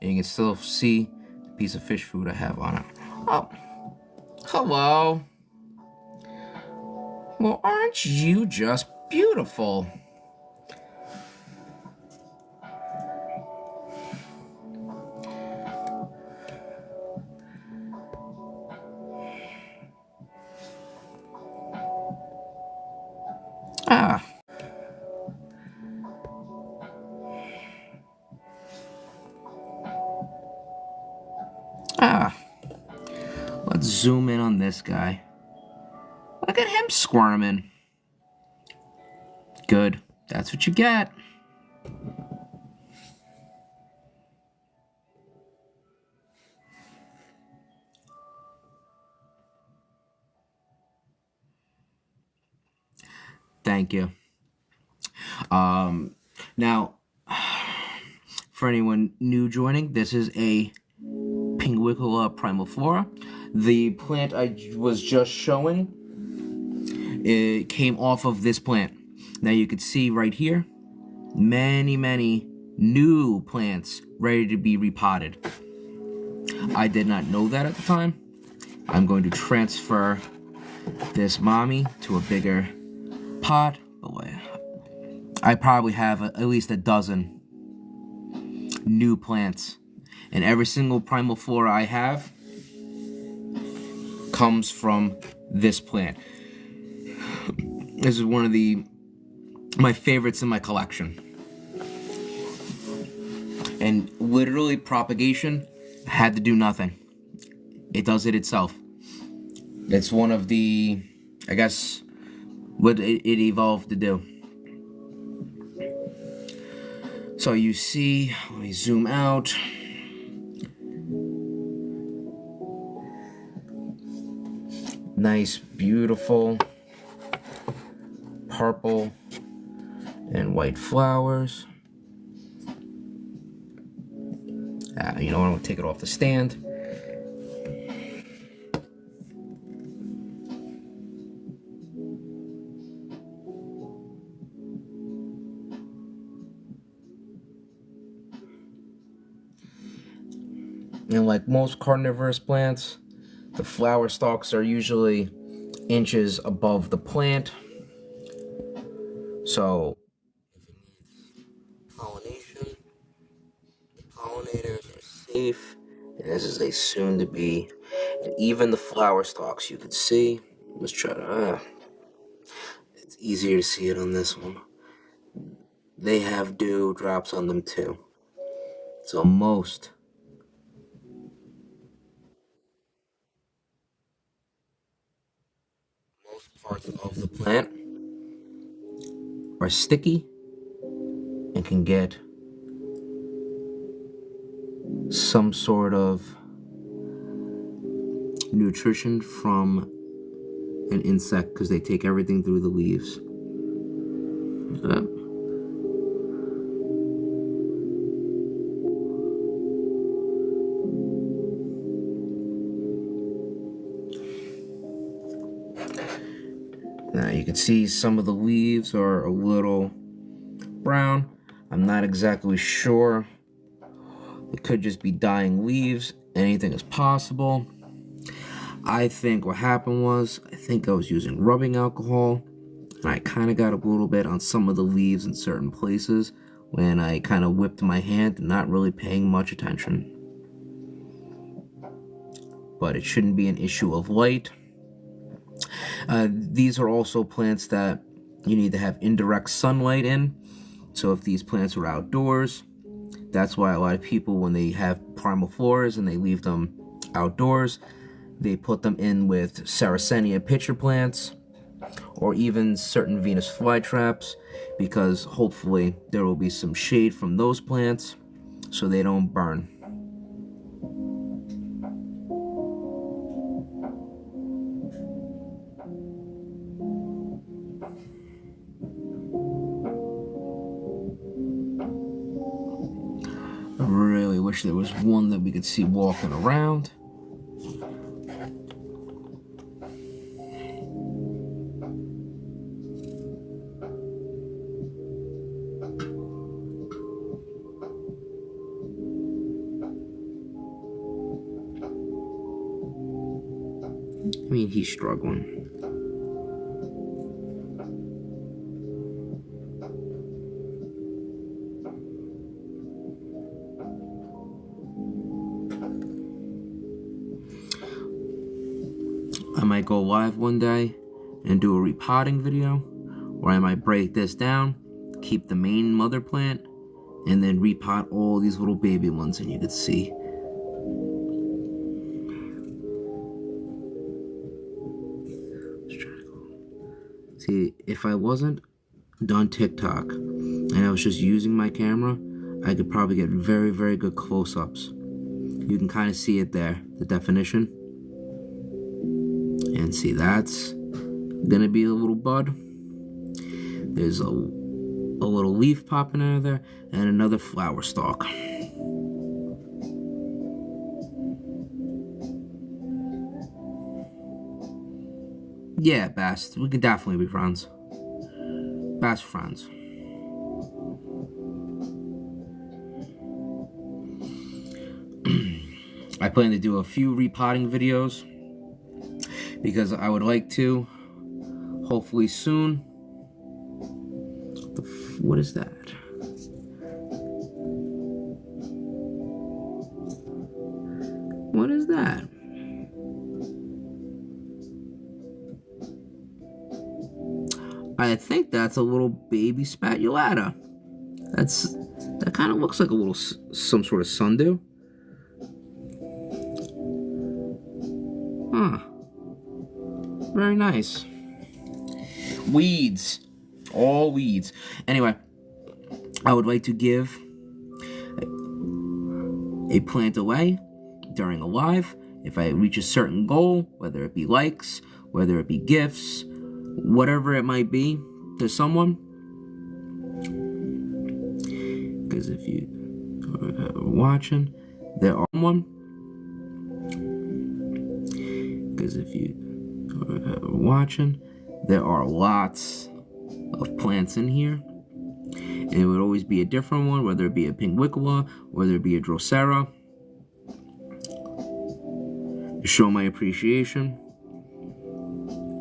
and you can still see the piece of fish food I have on it. Oh, hello. Well, aren't you just beautiful? Ah. Ah. Let's zoom in on this guy. Look at him squirming. Good. That's what you get. Thank you. Now, for anyone new joining, this is a Pinguicula Primuliflora. The plant I was just showing, it came off of this plant. Now you can see right here, many new plants ready to be repotted. I did not know that at the time. I'm going to transfer this mommy to a bigger pot. Oh, I probably have at least a dozen new plants, and every single Primuliflora I have comes from this plant. This is one of my favorites in my collection. And literally propagation had to do nothing. It does it itself. It's one of the, I guess, what it evolved to do. So you see, let me zoom out. Nice, beautiful purple and white flowers. You know what, I'm gonna take it off the stand. And like most carnivorous plants, the flower stalks are usually inches above the plant. So, if it needs pollination, the pollinators are safe, and this is a soon to be. And even the flower stalks you can see. Let's try to, it's easier to see it on this one. They have dew drops on them too. So most parts of the plant are sticky and can get some sort of nutrition from an insect because they take everything through the leaves. Now you can see some of the leaves are a little brown. I'm not exactly sure. It could just be dying leaves. Anything is possible. I think what happened was, I think I was using rubbing alcohol, and I kind of got a little bit on some of the leaves in certain places when I kind of whipped my hand, not really paying much attention. But it shouldn't be an issue of light. These are also plants that you need to have indirect sunlight in. So if these plants are outdoors, that's why a lot of people, when they have Primulifloras and they leave them outdoors, they put them in with Sarracenia pitcher plants or even certain Venus flytraps, because hopefully there will be some shade from those plants so they don't burn. I really wish there was one that we could see walking around. I mean, he's struggling. I might go live one day and do a repotting video, or I might break this down, keep the main mother plant, and then repot all these little baby ones, and you can see. See, if I wasn't done TikTok and I was just using my camera, I could probably get very, very good close-ups. You can kind of see it there, the definition. And see, that's gonna be a little bud. There's a little leaf popping out of there, and another flower stalk. Yeah, best. We could definitely be friends. Best friends. I plan to do a few repotting videos because I would like to, hopefully soon. What is that? What is that? I think that's a little baby spatulata. That kind of looks like a little some sort of sundew. Huh. Very nice. Weeds. All weeds. Anyway, I would like to give a plant away during a live if I reach a certain goal, whether it be likes, whether it be gifts, whatever it might be to someone. Because if you are watching, there are one. Because if you are watching, there are lots of plants in here. And it would always be a different one, whether it be a Pinguicula, whether it be a Drosera. To show my appreciation.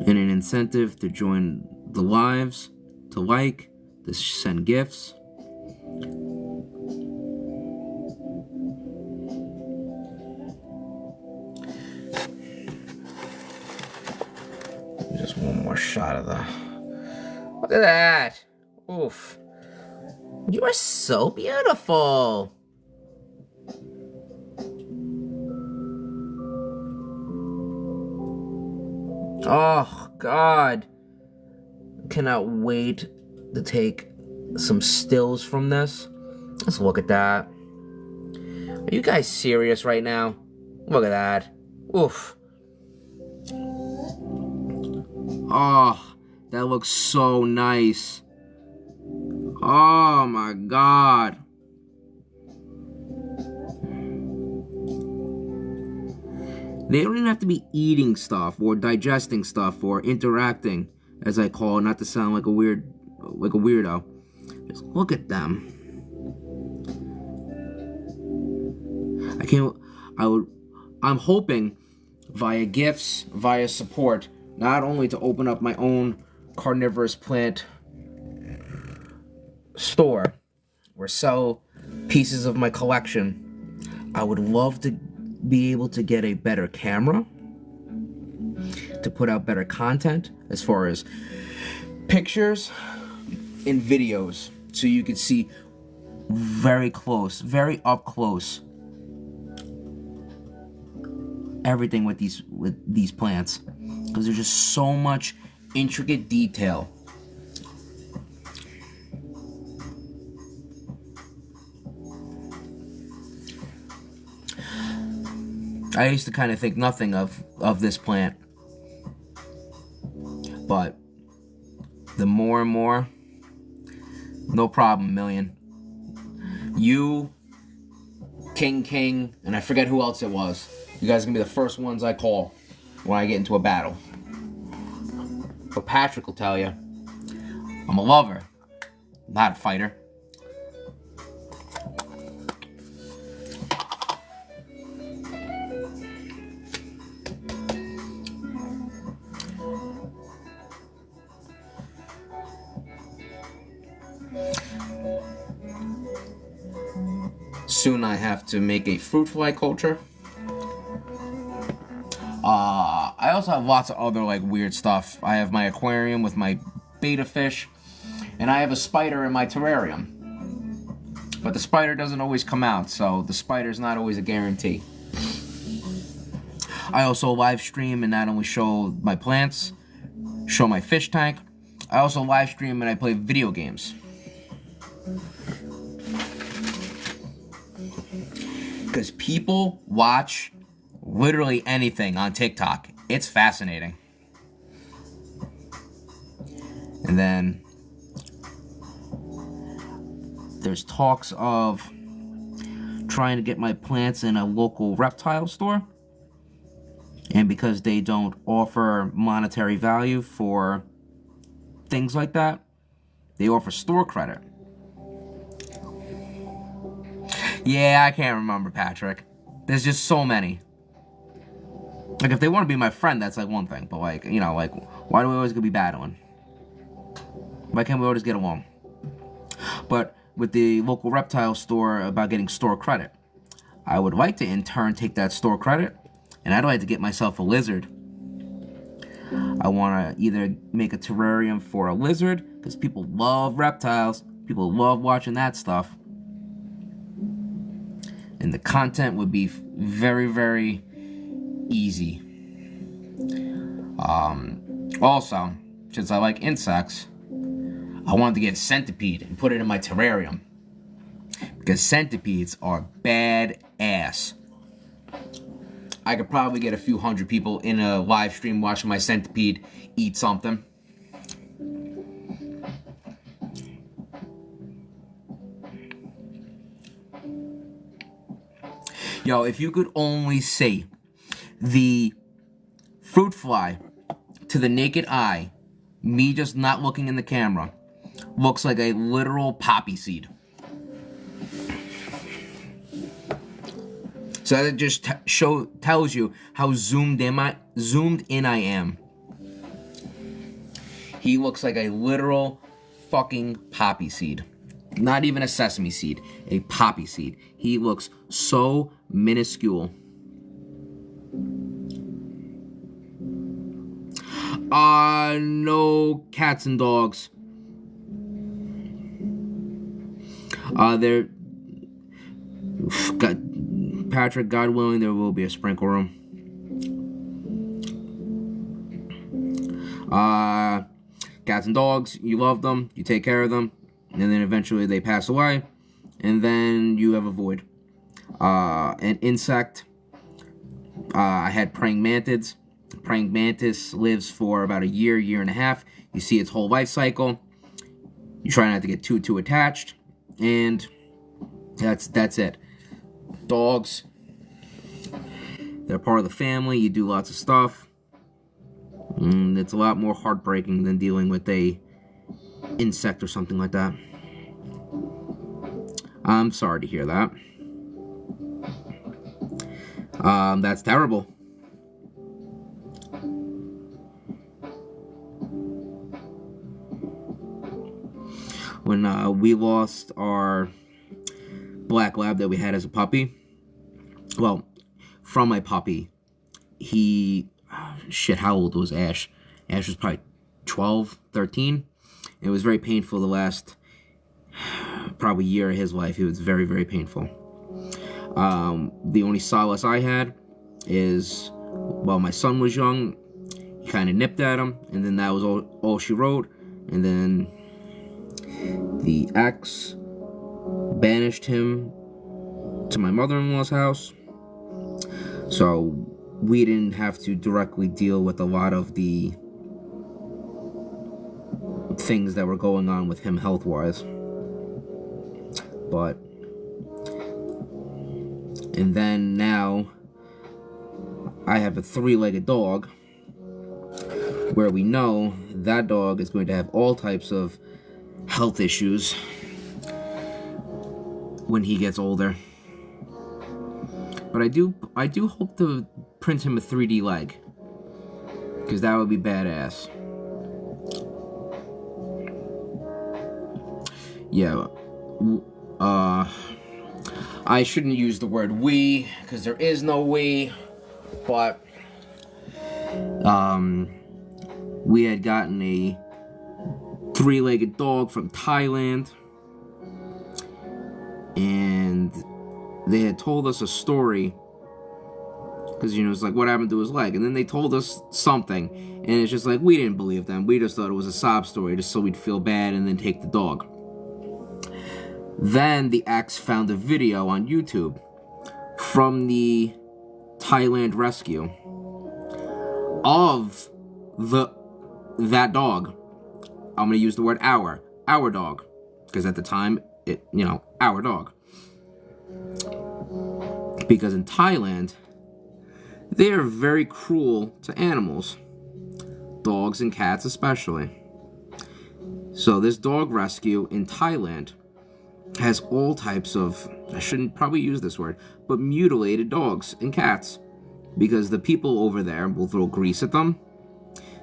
And an incentive to join the lives, to like, to send gifts. Just one more shot of the... Look at that! Oof. You are so beautiful! Oh, God. Cannot wait to take some stills from this. Let's look at that. Are you guys serious right now? Look at that. Oof. Oh, that looks so nice. Oh, my God. They don't even have to be eating stuff or digesting stuff or interacting, as I call it, not to sound like a weirdo. Just look at them. I'm hoping via gifts, via support, not only to open up my own carnivorous plant store or sell pieces of my collection. I would love to be able to get a better camera to put out better content as far as pictures and videos, so you could see very close, very up close everything with these plants, because there's just so much intricate detail. I used to kind of think nothing of this plant, but the more and more, no problem, Million. You, King, and I forget who else it was. You guys are gonna be the first ones I call when I get into a battle. But Patrick will tell you, I'm a lover, not a fighter. soon I have to make a fruit fly culture. I also have lots of other like weird stuff. I have my aquarium with my betta fish, and I have a spider in my terrarium. But the spider doesn't always come out, so the spider's not always a guarantee. I also live stream and not only show my plants, show my fish tank. I also live stream and I play video games. Because people watch literally anything on TikTok. It's fascinating. And then there's talks of trying to get my plants in a local reptile store. And because they don't offer monetary value for things like that, they offer store credit. Yeah, I can't remember, Patrick. There's just so many. Like, if they want to be my friend, that's like one thing. But like, you know, like, why do we always gonna be battling? Why can't we always get along? But with the local reptile store about getting store credit, I would like to in turn take that store credit, and I'd like to get myself a lizard. I want to either make a terrarium for a lizard, because people love reptiles. People love watching that stuff. And the content would be very, very easy. Also, since I like insects, I wanted to get a centipede and put it in my terrarium. Because centipedes are badass. I could probably get a few hundred people in a live stream watching my centipede eat something. Yo, if you could only see the fruit fly to the naked eye, me just not looking in the camera, looks like a literal poppy seed. So that just tells you how zoomed in I am. He looks like a literal fucking poppy seed. Not even a sesame seed, a poppy seed. He looks so minuscule. No cats and dogs. Patrick, God willing, there will be a sprinkle room. Cats and dogs, you love them, you take care of them, and then eventually they pass away, and then you have a void. An insect, I had praying mantids. Praying mantis lives for about a year, year and a half. You see its whole life cycle. You try not to get too attached, and that's it. Dogs, they're part of the family. You do lots of stuff. It's a lot more heartbreaking than dealing with a insect or something like that. I'm sorry to hear that. That's terrible. When we lost our black lab that we had as a puppy, well, from my puppy, how old was Ash? Ash was probably 12, 13. It was very painful the last probably year of his life. It was very, very painful. The only solace I had is, while my son was young, he kind of nipped at him, and then that was all she wrote. And then the ex banished him to my mother-in-law's house, so we didn't have to directly deal with a lot of the things that were going on with him health-wise. But, and then now I have a 3-legged dog, where we know that dog is going to have all types of health issues when he gets older. But I do hope to print him a 3D leg, because that would be badass. Yeah. I shouldn't use the word we, because there is no we, but we had gotten a 3-legged dog from Thailand, and they had told us a story, because, you know, it's like, what happened to his leg? And then they told us something, and it's just like, we didn't believe them. We just thought it was a sob story, just so we'd feel bad and then take the dog. Then the ex found a video on YouTube from the Thailand rescue of that dog. I'm going to use the word our dog, because at the time, our dog. Because in Thailand, they are very cruel to animals, dogs and cats especially. So this dog rescue in Thailand has all types of, I shouldn't probably use this word, but mutilated dogs and cats. Because the people over there will throw grease at them.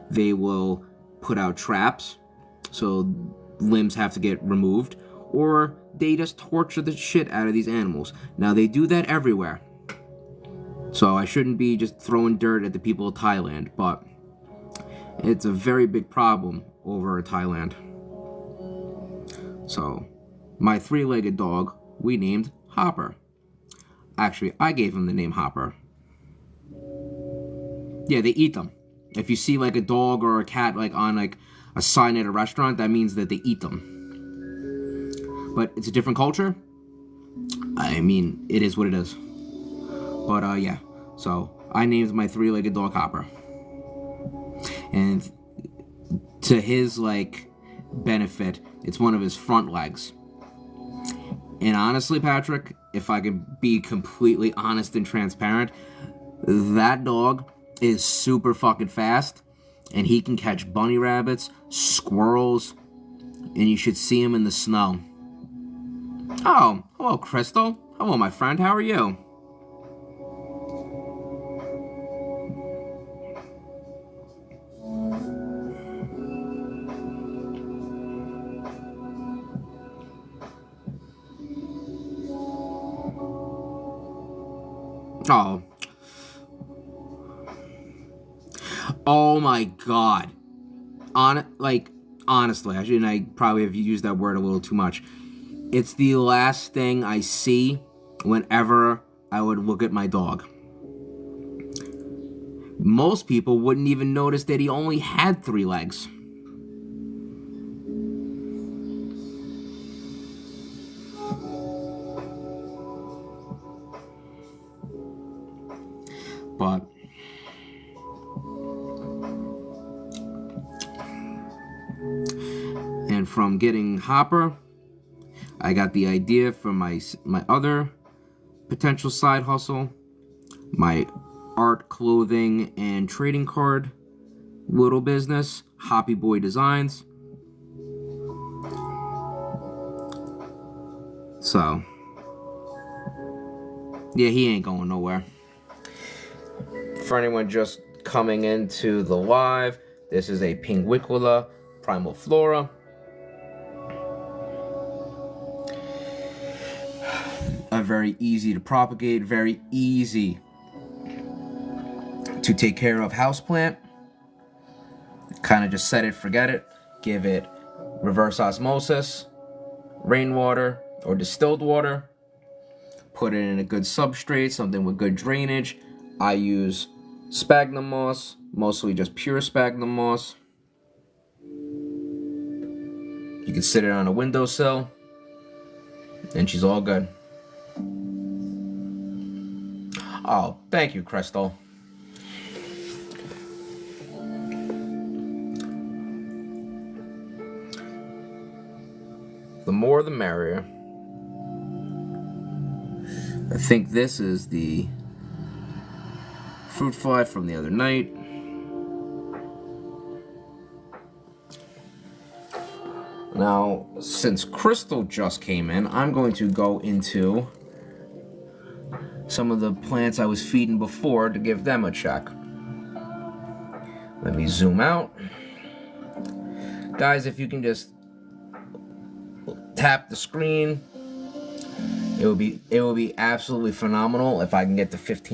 They will put out traps, so limbs have to get removed. Or they just torture the shit out of these animals. Now, they do that everywhere. So I shouldn't be just throwing dirt at the people of Thailand, but it's a very big problem over in Thailand. So, my 3-legged dog, we named Hopper. Actually, I gave him the name Hopper. Yeah, they eat them. If you see like a dog or a cat like on like a sign at a restaurant, that means that they eat them. But it's a different culture. I mean, it is what it is. But yeah, so I named my 3-legged dog Hopper. And to his like benefit, it's one of his front legs. And honestly, Patrick, if I could be completely honest and transparent, that dog is super fucking fast, and he can catch bunny rabbits, squirrels, and you should see him in the snow. Oh, hello, Crystal. Hello, my friend. How are you? Oh my god. Honestly, I probably have used that word a little too much. It's the last thing I see whenever I would look at my dog. Most people wouldn't even notice that he only had 3 legs. But and from getting Hopper, I got the idea for my other potential side hustle, my art, clothing, and trading card little business, Hoppy Boy Designs. So, yeah, he ain't going nowhere. For anyone just coming into the live, this is a Pinguicula Primuliflora. A very easy to propagate, very easy to take care of houseplant. Kind of just set it, forget it. Give it reverse osmosis, rainwater, or distilled water. Put it in a good substrate, something with good drainage. I use sphagnum moss, mostly just pure sphagnum moss. You can sit it on a windowsill, and she's all good. Oh, thank you, Crystal. The more the merrier. I think this is the fruit fly from the other night. Now, since Crystal just came in, I'm going to go into some of the plants I was feeding before to give them a check. Let me zoom out. Guys, if you can just tap the screen It would be absolutely phenomenal if I can get to 15